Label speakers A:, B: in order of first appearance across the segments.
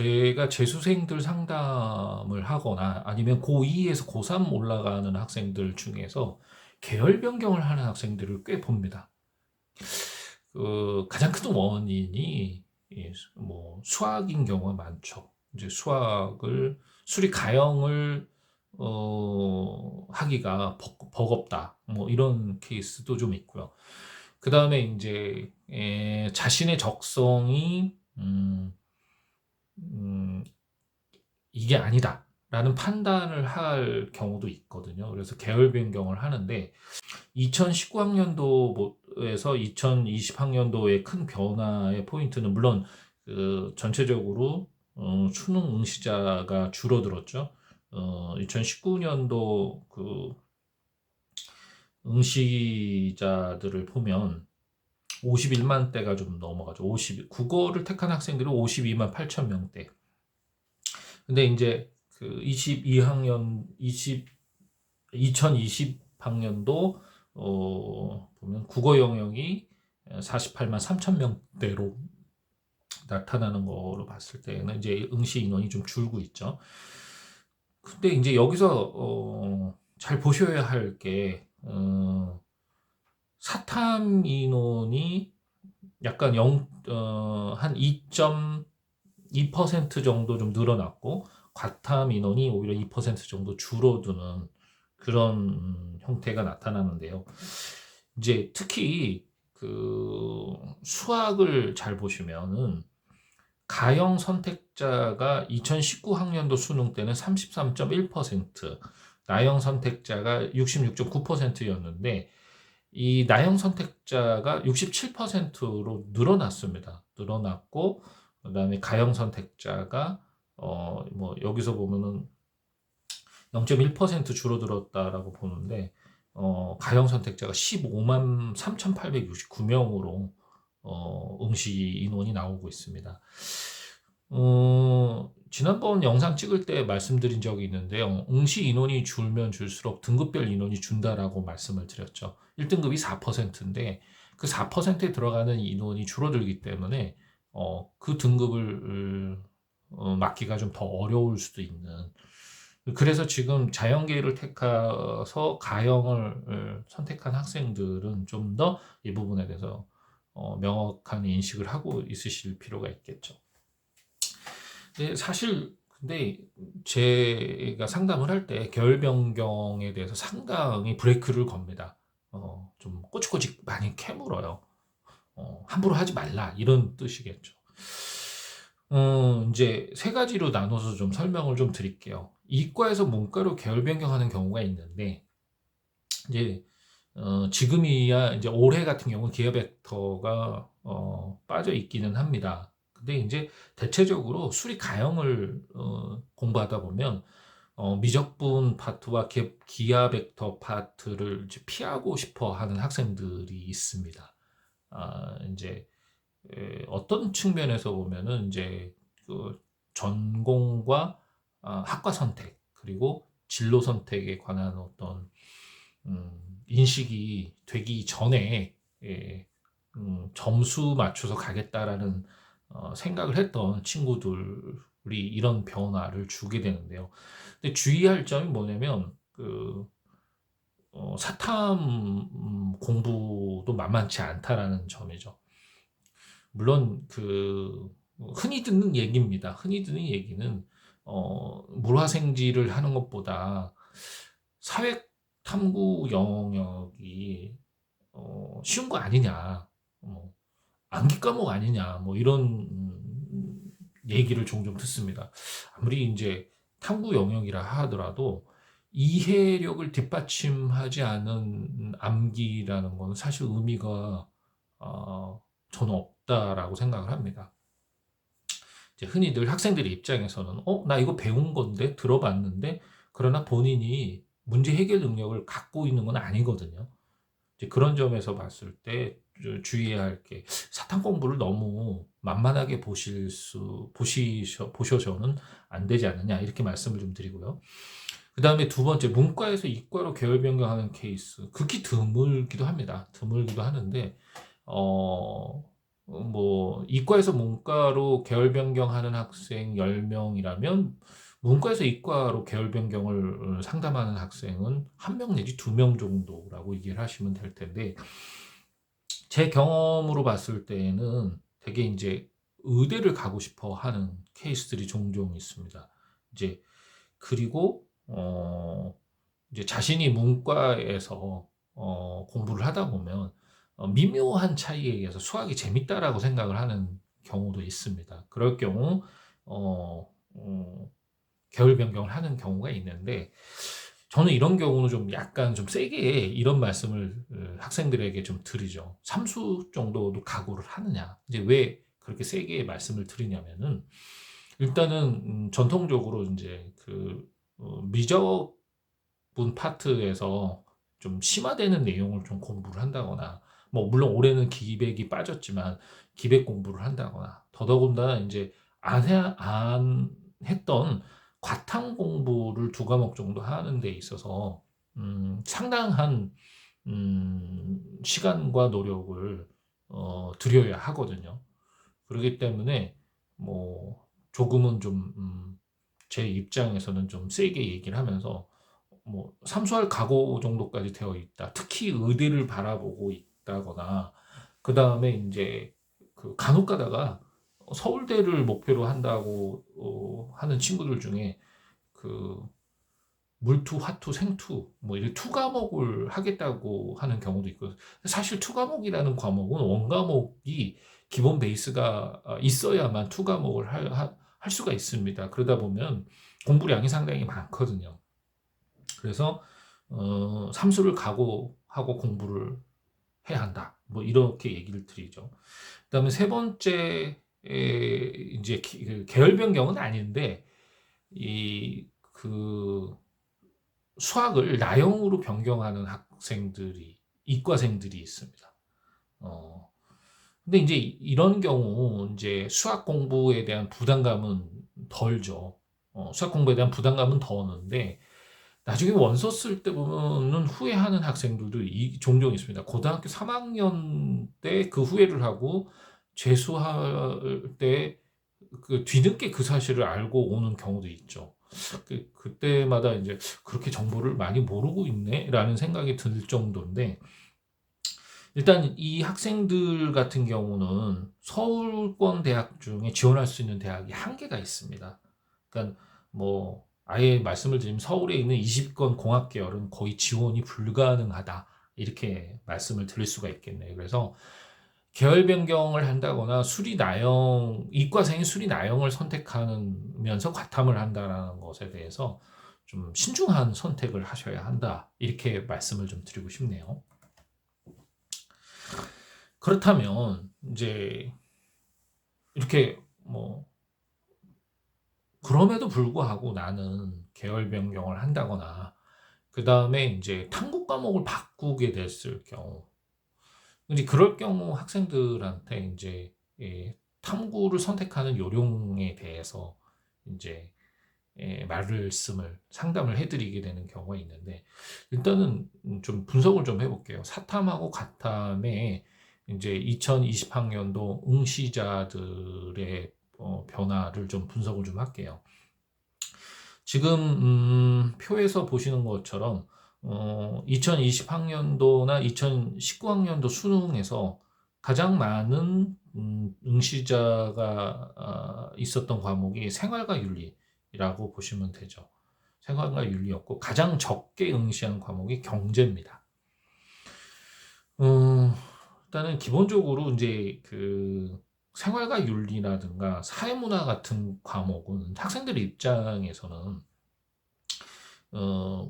A: 제가 재수생들 상담을 하거나 아니면 고2에서 고3 올라가는 학생들 중에서 계열 변경을 하는 학생들을 꽤 봅니다. 가장 큰 원인이 뭐 수학인 경우가 많죠. 이제 수리 가형을 하기가 버겁다. 뭐 이런 케이스도 좀 있고요. 그 다음에 이제 자신의 적성이 음, 이게 아니다라는 판단을 할 경우도 있거든요. 그래서 계열 변경을 하는데 2019학년도에서 2020학년도의 큰 변화의 포인트는 물론 전체적으로 수능 응시자가 줄어들었죠. 2019년도 그 응시자들을 보면 51만 대가 좀 넘어가죠. 국어를 택한 학생들은 52만 8천 명대. 근데 이제 그 22학년 2020학년도 보면 국어 영역이 48만 3천 명대로 나타나는 거로 봤을 때는 이제 응시 인원이 좀 줄고 있죠. 근데 이제 여기서 잘 보셔야 할 게 사탐 인원이 약간 한 2.2% 정도 좀 늘어났고 과탐 인원이 오히려 2% 정도 줄어드는 그런 형태가 나타나는데요. 이제 특히 수학을 잘 보시면은 가형 선택자가 2019학년도 수능 때는 33.1%, 나형 선택자가 66.9%였는데 이 나형 선택자가 67%로 늘어났습니다. 늘어났고 그다음에 가형 선택자가 뭐 여기서 보면은 0.1% 줄어들었다라고 보는데 가형 선택자가 15만 3,869명으로 응시 인원이 나오고 있습니다. 지난번 영상 찍을 때 말씀드린 적이 있는데요. 응시 인원이 줄면 줄수록 등급별 인원이 준다라고 말씀을 드렸죠. 1등급이 4%인데 그 4%에 들어가는 인원이 줄어들기 때문에 그 등급을 맞기가 좀 더 어려울 수도 있는. 그래서 지금 자연계를 택해서 가형을 선택한 학생들은 좀 더 이 부분에 대해서 명확한 인식을 하고 있으실 필요가 있겠죠. 네, 사실 근데 제가 상담을 할 때 계열 변경에 대해서 상당히 브레이크를 겁니다. 좀 꼬치꼬치 많이 캐물어요. 함부로 하지 말라 이런 뜻이겠죠. 이제 세 가지로 나눠서 좀 설명을 좀 드릴게요. 이과에서 문과로 계열 변경하는 경우가 있는데 이제 지금이야 이제 올해 같은 경우는 기하 벡터가 빠져 있기는 합니다. 근데 이제 대체적으로 수리 가형을 공부하다 보면 미적분 파트와 기하 벡터 파트를 이제 피하고 싶어 하는 학생들이 있습니다. 이제 어떤 측면에서 보면은 이제 그 전공과 학과 선택 그리고 진로 선택에 관한 어떤 인식이 되기 전에 예, 점수 맞춰서 가겠다라는 생각을 했던 친구들이 이런 변화를 주게 되는데요. 근데 주의할 점이 뭐냐면 사탐 공부도 만만치 않다라는 점이죠. 물론 흔히 듣는 얘기입니다. 흔히 듣는 얘기는 물화생지를 하는 것보다 사회 탐구 영역이 쉬운 거 아니냐, 암기 과목 아니냐, 뭐 이런 얘기를 종종 듣습니다. 아무리 이제 탐구 영역이라 하더라도 이해력을 뒷받침하지 않은 암기라는 건 사실 의미가 저는 없다라고 생각을 합니다. 이제 흔히들 학생들의 입장에서는 나 이거 배운 건데 들어봤는데 그러나 본인이 문제 해결 능력을 갖고 있는 건 아니거든요. 이제 그런 점에서 봤을 때 주의해야 할 게 사탐 공부를 너무 만만하게 보셔서는 안 되지 않느냐 이렇게 말씀을 좀 드리고요. 그 다음에 두 번째 문과에서 이과로 계열 변경하는 케이스 극히 드물기도 합니다. 드물기도 하는데 어, 뭐 이과에서 문과로 계열 변경하는 학생 10명이라면 문과에서 이과로 계열 변경을 상담하는 학생은 1명 내지 2명 정도라고 얘기를 하시면 될 텐데, 제 경험으로 봤을 때에는 되게 인제 의대를 가고 싶어 하는 케이스들이 종종 있습니다. 이제 그리고 이제 자신이 문과에서 공부를 하다 보면 미묘한 차이에 의해서 '수학이 재밌다.'라고 생각을 하는 경우도 있습니다. 그럴 경우 어 계열 변경을 하는 경우가 있는데, 저는 이런 경우는 좀 약간 좀 세게 이런 말씀을 학생들에게 좀 드리죠. "삼수 정도도 각오를 하느냐." 이제 왜 그렇게 세게 말씀을 드리냐면은, 일단은 전통적으로 인제 미적분 파트에서 좀 심화되는 내용을 좀 공부를 한다거나, 뭐 물론 올해는 기백이 빠졌지만 기백 공부를 한다거나, 더더군다나 인제 안 했던 과탐 공부를 2과목 정도 하는 데 있어서 상당한 시간과 노력을 들여야 하거든요. 그러기 때문에 뭐 조금은 좀 제 입장에서는 좀 세게 얘기를 하면서, 뭐 "삼수할 각오 정도까지 되어 있다." 특히 의대를 바라보고 있다거나, 그다음에 인제 간혹 가다가 서울대를 목표로 한다고 하는 친구들 중에 그 물투, 화투, 생투 뭐 이런 투 과목을 하겠다고 하는 경우도 있고, 사실 투 과목이라는 과목은 원 과목이 기본 베이스가 있어야만 투 과목을 할 수가 있습니다. 그러다 보면 공부량이 상당히 많거든요. 그래서 "삼수를 각오하고 공부를 해야 한다." 뭐 이렇게 얘기를 드리죠. 그다음에 세 번째, 인제 계열 변경은 아닌데, 이 수학을 나형으로 변경하는 이과생들이 있습니다. 어 근데 인제 이런 경우 인제 수학 공부에 대한 부담감은 덜죠. 수학 공부에 대한 부담감은 더는데, 나중에 원서 쓸 때 보면은 후회하는 학생들도 종종 있습니다. 고등학교 3 학년 때 그 후회를 하고 재수할 때 뒤늦게 그 사실을 알고 오는 경우도 있죠. 그때마다 인제 '그렇게 정보를 많이 모르고 있네.'라는 생각이 들 정도인데, 일단 이 학생들 같은 경우는 서울권 대학 중에 지원할 수 있는 대학이 한계가 있습니다. 그러니까 뭐 아예 말씀을 드리면 서울에 있는 20권 공학 계열은 거의 지원이 불가능하다, 이렇게 말씀을 드릴 수가 있겠네요. 그래서 계열 변경을 한다거나 이과생이 수리 나형을 선택하면서 과탐을 한다라는 것에 대해서 좀 신중한 선택을 하셔야 한다, 이렇게 말씀을 좀 드리고 싶네요. 그렇다면 인제 이렇게 뭐 그럼에도 불구하고 나는 계열 변경을 한다거나, 그다음에 인제 탐구 과목을 바꾸게 됐을 경우, 이제 그럴 경우 학생들한테 인제 탐구를 선택하는 요령에 대해서 인제 말씀을 상담을 해 드리게 되는 경우가 있는데, 일단은 좀 분석을 좀 해 볼게요. 사탐하고 과탐의 인제 2020 학년도 응시자들의 변화를 좀 분석을 좀 할게요. 지금 표에서 보시는 것처럼 2020 학년도나 2019 학년도 수능에서 가장 많은 응시자가 있었던 과목이 생활과 윤리라고 보시면 되죠. 생활과 윤리였고, 가장 적게 응시한 과목이 경제입니다. 어 일단은 기본적으로 인제 생활과 윤리라든가 사회문화 같은 과목은 학생들의 입장에서는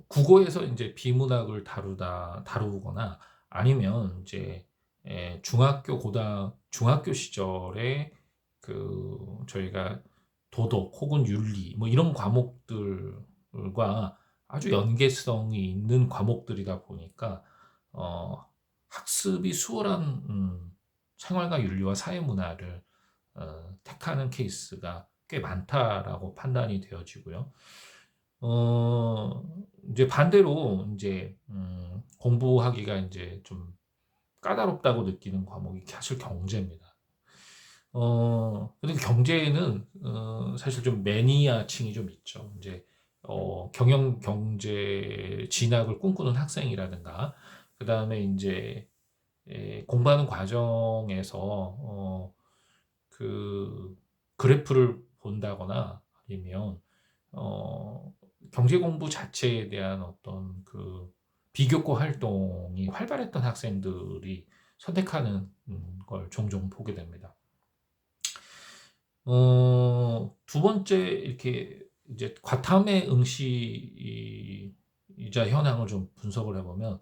A: 국어에서 인제 비문학을 다루거나, 아니면 인제 중학교 시절에 저희가 도덕 혹은 윤리 뭐 이런 과목들과 아주 연계성이 있는 과목들이다 보니까 어 학습이 수월한 생활과 윤리와 사회문화를 택하는 케이스가 꽤 많다라고 판단이 되어지고요. 어 인제 반대로 인제 공부하기가 인제 좀 까다롭다고 느끼는 과목이 사실 경제입니다. 근데 경제에는 사실 좀 매니아층이 좀 있죠. 이제 경영 경제 진학을 꿈꾸는 학생이라든가, 그다음에 이제 공부하는 과정에서 그 그래프를 본다거나 아니면 어 경제 공부 자체에 대한 어떤 그 비교과 활동이 활발했던 학생들이 선택하는 걸 종종 보게 됩니다. 두 번째, 이렇게 이제 과탐의 응시이자 현황을 좀 분석을 해보면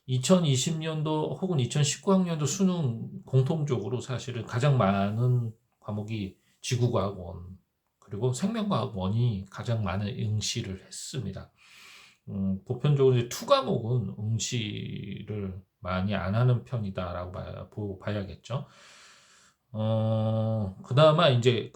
A: 2020년도 혹은 2019학년도 수능 공통적으로 사실은 가장 많은 과목이 지구과학원 그리고 생명과학원이 가장 많은 응시를 했습니다. 보편적으로 이제 투 과목은 응시를 많이 안 하는 편이다라고 봐야겠죠. 그나마 이제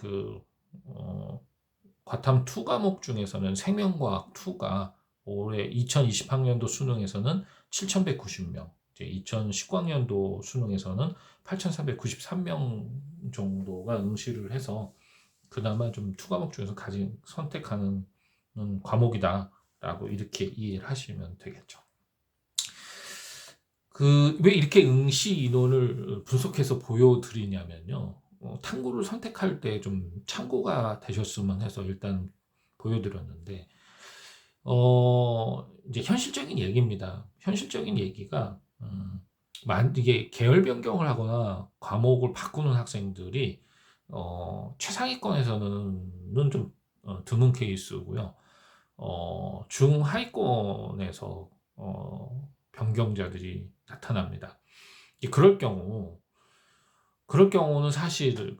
A: 과탐 2 과목 중에서는 생명과학 2가 올해 2020학년도 수능에서는 7,190명, 이제 2019학년도 수능에서는 8,393명 정도가 응시를 해서 그나마 좀 2 과목 중에서 가장 선택하는 과목이다라고 이렇게 이해를 하시면 되겠죠. 왜 이렇게 응시 인원을 분석해서 보여드리냐면요. 탐구를 선택할 때 좀 참고가 되셨으면 해서 일단 보여드렸는데, 이제 현실적인 얘기입니다. 현실적인 얘기가, 이게 계열 변경을 하거나 과목을 바꾸는 학생들이, 최상위권에서는 좀 드문 케이스고요. 중하위권에서 변경자들이 나타납니다. 그럴 경우, 그럴 경우는 사실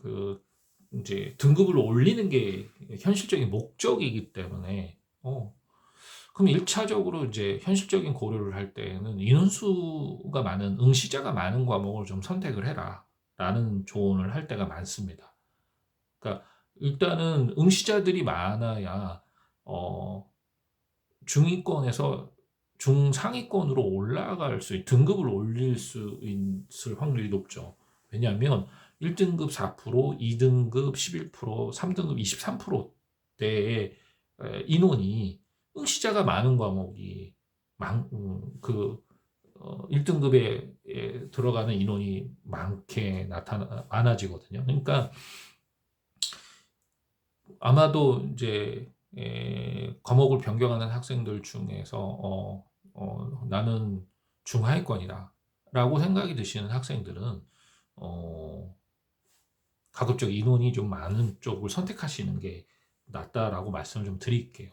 A: 이제 등급을 올리는 게 현실적인 목적이기 때문에, 그럼 1차적으로 이제 현실적인 고려를 할 때는 인원수가 많은, 응시자가 많은 과목을 좀 선택을 해라. 라는 조언을 할 때가 많습니다. 그러니까 일단은 응시자들이 많아야, 어, 중위권에서 중상위권으로 올라갈 등급을 올릴 수 있을 확률이 높죠. 왜냐하면 1등급 4%, 2등급 11%, 3등급 23%대의 인원이 응시자가 많은 과목이 1등급에 들어가는 인원이 많아지거든요. 그러니까 아마도 이제 과목을 변경하는 학생들 중에서 나는 중하위권이다라고 생각이 드시는 학생들은 어, 가급적 인원이 좀 많은 쪽을 선택하시는 게 낫다라고 말씀을 좀 드릴게요.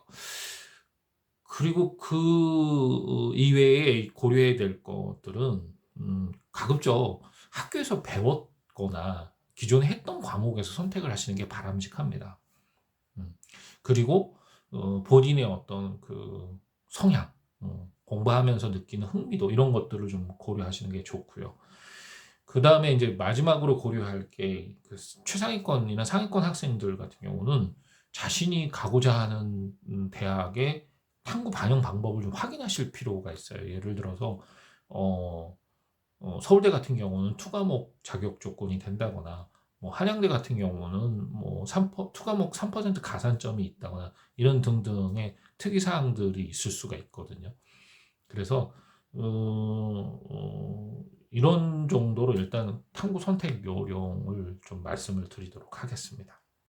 A: 그리고 그 이외에 고려해야 될 것들은 가급적 학교에서 배웠거나 기존에 했던 과목에서 선택을 하시는 게 바람직합니다. 음. 그리고 본인의 어떤 성향, 공부하면서 느끼는 흥미도 이런 것들을 좀 고려하시는 게 좋고요. 그 다음에 이제 마지막으로 고려할 게 최상위권이나 상위권 학생들 같은 경우는 자신이 가고자 하는 대학의 탐구 반영 방법을 좀 확인하실 필요가 있어요. 예를 들어서 어, 서울대 같은 경우는 투 과목 자격 조건이 된다거나, 뭐 한양대 같은 경우는 뭐 투 과목 3% 가산점이 있다거나 이런 등등의 특이 사항들이 있을 수가 있거든요. 그래서 이런 정도로 일단 탐구 선택 요령을 좀 말씀을 드리도록 하겠습니다.